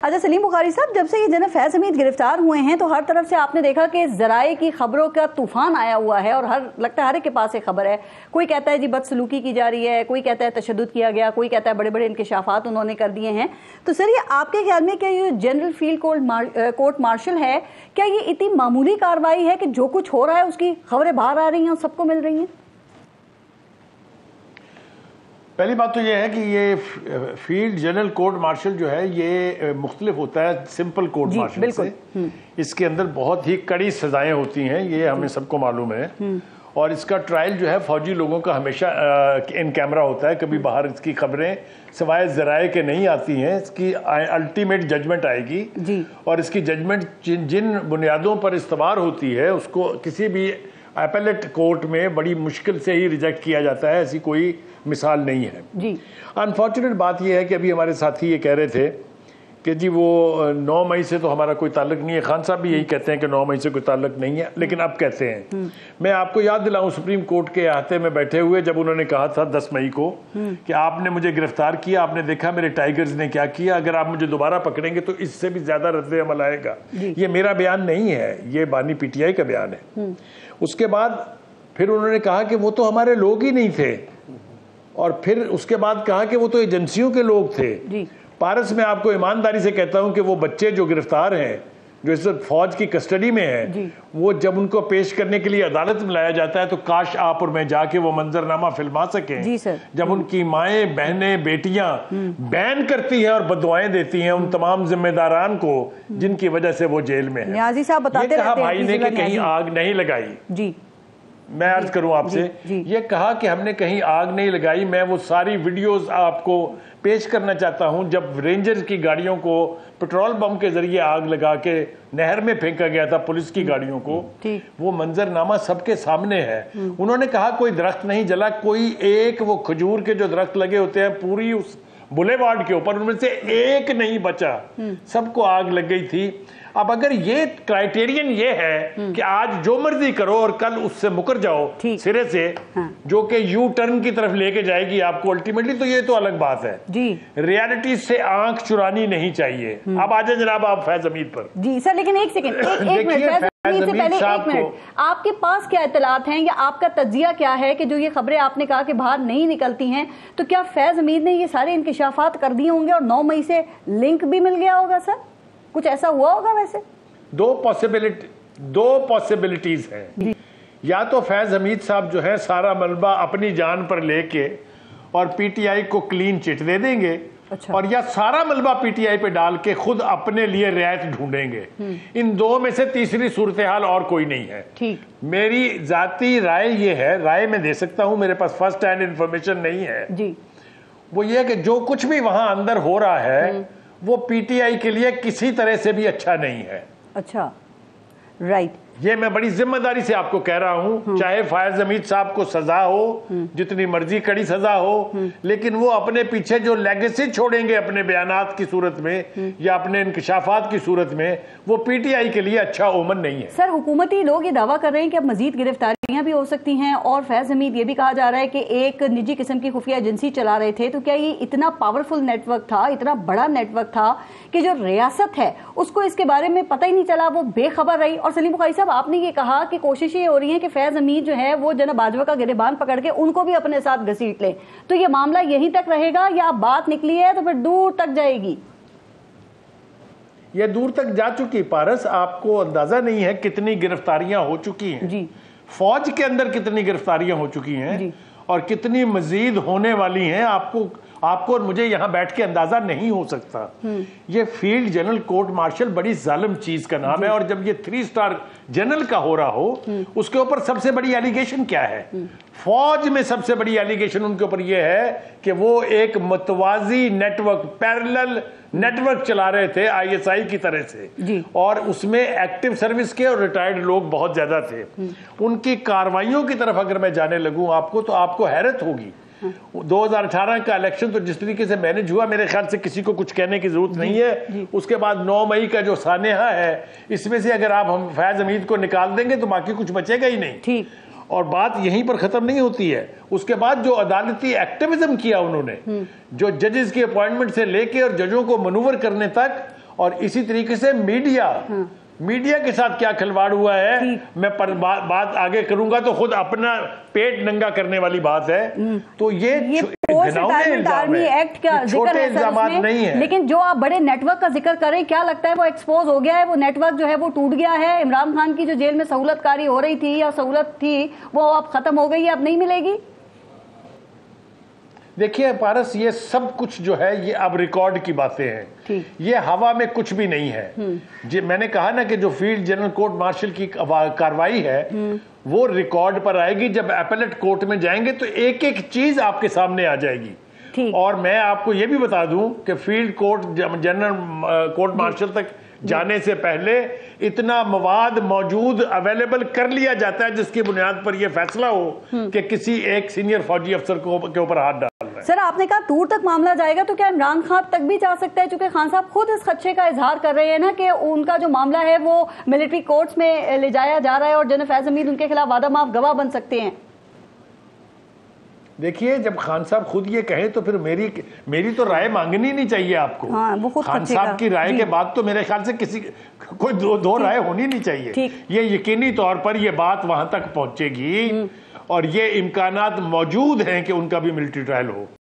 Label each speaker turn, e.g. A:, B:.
A: अच्छा सलीम बुखारी साहब, जब से ये जनाब फैज हमीद गिरफ्तार हुए हैं तो हर तरफ से आपने देखा कि ज़राए की खबरों का तूफान आया हुआ है और लगता है हर एक के पास एक खबर है। कोई कहता है जी बदसलूकी की जा रही है, कोई कहता है तशद्दुद किया गया, कोई कहता है बड़े बड़े इंकशाफात उन्होंने कर दिए हैं। तो सर ये आपके ख्याल में क्या ये जनरल फील्ड कोर्ट मार्शल है, क्या ये इतनी मामूली कार्रवाई है कि जो कुछ हो रहा है उसकी खबरें बाहर आ रही हैं और सबको मिल रही हैं?
B: पहली बात तो यह है कि ये फील्ड जनरल कोर्ट मार्शल जो है ये मुख्तलिफ होता है सिंपल कोर्ट मार्शल से। इसके अंदर बहुत ही कड़ी सजाएं होती हैं, ये हमें सबको मालूम है। और इसका ट्रायल जो है फौजी लोगों का हमेशा इन कैमरा होता है, कभी बाहर इसकी खबरें सिवाय ज़राए के नहीं आती हैं। इसकी अल्टीमेट जजमेंट आएगी जी। और इसकी जजमेंट जिन बुनियादों पर इस्तवार होती है उसको किसी भी एपेलेट कोर्ट में बड़ी मुश्किल से ही रिजेक्ट किया जाता है, ऐसी कोई मिसाल नहीं है जी। अनफॉर्चुनेट बात यह है कि अभी हमारे साथी ये कह रहे थे कि जी वो 9 मई से तो हमारा कोई ताल्लुक नहीं है। खान साहब भी यही कहते हैं कि 9 मई से कोई ताल्लुक नहीं है, लेकिन अब कहते हैं। मैं आपको याद दिलाऊं सुप्रीम कोर्ट के अहाते में बैठे हुए जब उन्होंने कहा था 10 मई को कि आपने मुझे गिरफ्तार किया, आपने देखा मेरे टाइगर्स ने क्या किया, अगर आप मुझे दोबारा पकड़ेंगे तो इससे भी ज्यादा रद्द अमल आएगा। ये मेरा बयान नहीं है, ये बानी पीटीआई का बयान है। उसके बाद फिर उन्होंने कहा कि वो तो हमारे लोग ही नहीं थे, और फिर उसके बाद कहा कि वो तो एजेंसियों के लोग थे जी। पारस में आपको ईमानदारी से कहता हूं कि वो बच्चे जो गिरफ्तार हैं, जो इस वक्त फौज की कस्टडी में है, वो जब उनको पेश करने के लिए अदालत में लाया जाता है तो काश आप और मैं जाके वो मंजरनामा फिल्मा सकें जी सर। जब उनकी माएं, बहनें, बेटियां बैन करती हैं और बदुआएं देती हैं उन तमाम जिम्मेदारान को जिनकी वजह से वो जेल में है।
A: न्याजी साहब बताते
B: रहते हैं भाई ने कि कहीं आग नहीं लगाई जी। मैं अर्ज करूं आपसे, ये कहा कि हमने कहीं आग नहीं लगाई। मैं वो सारी वीडियोस आपको पेश करना चाहता हूं जब रेंजर्स की गाड़ियों को पेट्रोल बम के जरिए आग लगा के नहर में फेंका गया था पुलिस की गाड़ियों को। वो मंजरनामा सबके सामने है। उन्होंने कहा कोई दरख्त नहीं जला, कोई एक वो खजूर के जो दरख्त लगे होते हैं पूरी उस बुलेवार्ड के ऊपर, उनमें से एक नहीं बचा, सबको आग लग गई थी। अब अगर ये क्राइटेरियन ये है कि आज जो मर्जी करो और कल उससे मुकर जाओ सिरे से, जो कि यू टर्न की तरफ लेके जाएगी आपको अल्टीमेटली, तो ये तो अलग बात है जी। रियलिटी से आंख चुरानी नहीं चाहिए। अब आ जाए जनाब आप फैज हमीद पर जी सर। लेकिन एक सेकंड, एक मिनट,
A: आपके पास क्या इत्तलात हैं या आपका तज्जिया क्या है कि जो ये खबरें आपने कहा कि बाहर नहीं निकलती हैं, तो क्या फैज हमीद ने ये सारे इंकशाफात कर दिए होंगे और 9 मई से लिंक भी मिल गया होगा सर? कुछ ऐसा हुआ होगा? वैसे दो पॉसिबिलिटीज हैं।
B: या तो फैज हमीद साहब जो है सारा मलबा अपनी जान पर लेके और पीटीआई को क्लीन चिट दे देंगे। अच्छा। और या सारा मलबा पीटीआई पे डाल के खुद अपने लिए रियायत ढूंढेंगे। इन दो में से तीसरी सूरत हाल और कोई नहीं है। ठीक। मेरी जाती राय ये है, राय मैं दे सकता हूं, मेरे पास फर्स्ट हैंड इंफॉर्मेशन नहीं है जी। वो ये कि जो कुछ भी वहां अंदर हो रहा है वो पीटीआई के लिए किसी तरह से भी अच्छा नहीं है। अच्छा, राइट। ये मैं बड़ी जिम्मेदारी से आपको कह रहा हूं, चाहे फैज हमीद साहब को सजा हो, जितनी मर्जी कड़ी सजा हो, लेकिन वो अपने पीछे जो लेगेसी छोड़ेंगे अपने बयानात की सूरत में या अपने इंकशाफात की सूरत में, वो पीटीआई के लिए अच्छा ओमन नहीं है।
A: सर हुकूमती लोग ये दावा कर रहे हैं कि अब मजीद गिरफ्तारियां भी हो सकती हैं, और फैज हमीद ये भी कहा जा रहा है कि एक निजी किस्म की खुफिया एजेंसी चला रहे थे। तो क्या ये इतना पावरफुल नेटवर्क था, इतना बड़ा नेटवर्क था कि जो रियासत है उसको इसके बारे में पता ही नहीं चला, वो बेखबर रही? और सलीम बुखारी साहब आपने ये कहा कि कोशिश ये हो रही है कि फैज हमीद जो है वो जनाब बाजवा का गिरबान पकड़ के उनको भी अपने साथ घसीट ले। तो ये मामला यहीं तक रहेगा या बात निकली है तो फिर दूर तक जाएगी?
B: ये दूर तक जा चुकी पारस, आपको अंदाजा नहीं है कितनी गिरफ्तारियां हो चुकी हैं जी। फौज के अंदर कितनी गिरफ्तारियां हो चुकी हैं जी। और कितनी मजीद होने वाली हैं, आपको और मुझे यहां बैठ के अंदाजा नहीं हो सकता। ये फील्ड जनरल कोर्ट मार्शल बड़ी जालिम चीज का नाम है, और जब ये 3 स्टार जनरल का हो रहा हो, उसके ऊपर सबसे बड़ी एलिगेशन क्या है? फौज में सबसे बड़ी एलिगेशन उनके ऊपर यह है कि वो एक मतवाजी नेटवर्क, पैरेलल नेटवर्क चला रहे थे आईएसआई की तरह से, और उसमें एक्टिव सर्विस के और रिटायर्ड लोग बहुत ज्यादा थे। उनकी कार्रवाइयों की तरफ अगर मैं जाने लगूं आपको, तो आपको हैरत होगी। 2018 का इलेक्शन तो जिस तरीके से मैनेज हुआ, मेरे ख्याल से किसी को कुछ कहने की जरूरत नहीं है। उसके बाद 9 मई का जो सानेहा है, इसमें से अगर आप हम फैज हमीद को निकाल देंगे तो बाकी कुछ बचेगा ही नहीं। ठीक। और बात यहीं पर खत्म नहीं होती है। उसके बाद जो अदालती एक्टिविज्म किया उन्होंने, जो जजेस की अपॉइंटमेंट से लेके और जजों को मनूवर करने तक, और इसी तरीके से मीडिया, मीडिया के साथ क्या खिलवाड़ हुआ है मैं बात आगे करूंगा, तो खुद अपना पेट नंगा करने वाली बात है। तो ये
A: आर्मी एक्ट का जिक्र है नहीं है, लेकिन जो आप बड़े नेटवर्क का जिक्र करें, क्या लगता है वो एक्सपोज हो गया है? वो नेटवर्क जो है वो टूट गया है? इमरान खान की जो जेल में सहूलतकारी हो रही थी या सहूलत थी वो अब खत्म हो गई है, अब नहीं मिलेगी?
B: देखिए पारस, ये सब कुछ जो है ये अब रिकॉर्ड की बातें हैं, ये हवा में कुछ भी नहीं है। मैंने कहा ना कि जो फील्ड जनरल कोर्ट मार्शल की कार्रवाई है वो रिकॉर्ड पर आएगी। जब एपेलेट कोर्ट में जाएंगे तो एक एक चीज आपके सामने आ जाएगी। और मैं आपको ये भी बता दूं कि field court general court martial तक जाने से पहले इतना मवाद मौजूद अवेलेबल कर लिया जाता है जिसकी बुनियाद पर यह फैसला हो कि किसी एक सीनियर फौजी अफसर के ऊपर हाथ डाल रहा है।
A: सर, आपने कहा दूर तक मामला जाएगा, तो क्या इमरान खान तक भी जा सकता है? चूंकि खान साहब खुद इस खदशे का इजहार कर रहे हैं ना कि उनका जो मामला है वो मिलिट्री कोर्ट्स में ले जाया जा रहा है और जनरल फैज हमीद उनके खिलाफ वादा माफ गवाह बन सकते हैं।
B: देखिए, जब खान साहब खुद ये कहें तो फिर मेरी तो राय मांगनी नहीं चाहिए आपको।
A: वो खुद
B: खान साहब की राय के बाद तो मेरे ख्याल से किसी कोई दो राय होनी नहीं चाहिए। ये यकीनी तौर पर ये बात वहां तक पहुंचेगी और ये इम्कानात मौजूद हैं कि उनका भी मिलिट्री ट्रायल हो।